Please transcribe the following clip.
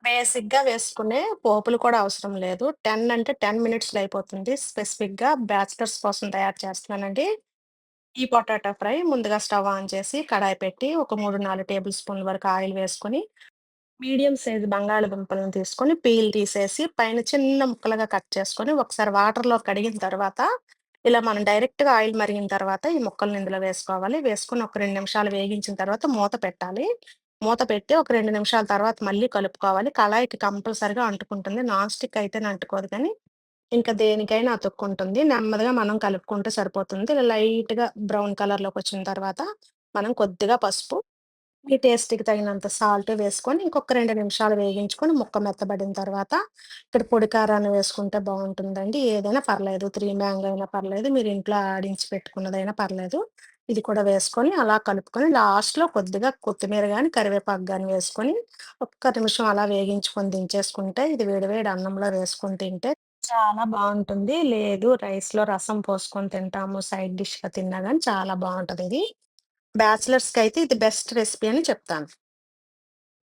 బేసిక్‌గా వేసుకునే పోపులు కూడా అవసరం లేదు. 10 అంటే 10 మినిట్స్‌లో అయిపోతుంది. స్పెసిఫిక్‌గా బ్యాచిలర్స్ కోసం తయారు చేస్తున్నానండి. ఈ పొటాటో ఫ్రై ముందుగా స్టవ్ ఆన్ చేసి, కడాయి పెట్టి ఒక 3, 4 టేబుల్ స్పూన్ల వరకు ఆయిల్ వేసుకొని, మీడియం సైజ్ బంగాళదుంపలను తీసుకొని పీల్ తీసేసి, పైన చిన్న ముక్కలుగా కట్ చేసుకొని, ఒకసారి వాటర్‌లో కడిగిన తర్వాత, ఇలా మనం డైరెక్ట్‌గా ఆయిల్ మరిగిన తర్వాత ఈ ముక్కల్ని ఇందులో వేసుకోవాలి. వేసుకొని ఒక 2 నిమిషాలు వేగించిన తర్వాత మూత పెట్టాలి. మూత పెట్టి ఒక 2 నిమిషాల తర్వాత మళ్ళీ కలుపుకోవాలి. కళాయికి కంపల్సరీగా అంటుకుంటుంది. నాన్ స్టిక్ అయితేనే అంటుకోదు కానీ, ఇంకా దేనికైనా అతుక్కుంటుంది. నెమ్మదిగా మనం కలుపుకుంటే సరిపోతుంది. ఇలా లైట్‌గా బ్రౌన్ కలర్‌లోకొచ్చిన తర్వాత, మనం కొద్దిగా పసుపు, మీ టేస్ట్‌కి తగినంత సాల్ట్ వేసుకొని, ఇంకొక 2 నిమిషాలు వేగించుకొని, ముక్క మెత్తబడిన తర్వాత, ఇక్కడ పొడి కారాన్ని వేసుకుంటే బావుంటుందండి. ఏదైనా పర్లేదు. 3 మ్యాంగో అయినా పర్లేదు. మీరు ఇంట్లో ఆడించి పెట్టుకున్నదైనా పర్లేదు. ఇది కూడా వేసుకొని, అలా కలుపుకొని, లాస్ట్‌లో కొద్దిగా కొత్తిమీర గాని, కరివేపాకు గాని వేసుకొని, ఒక్క నిమిషం అలా వేగించుకొని దించేసుకుంటే, ఇది వేడి వేడి అన్నంలో వేసుకొని తింటే చాలా బావుంటుంది. లేదు రైస్‌లో రసం పోసుకొని తింటాము, సైడ్ డిష్‌గా తిన్నా గాని చాలా బావుంటదిది. బ్యాచిలర్స్‌కైతే ఇది బెస్ట్ రెసిపీ అని చెప్తాను.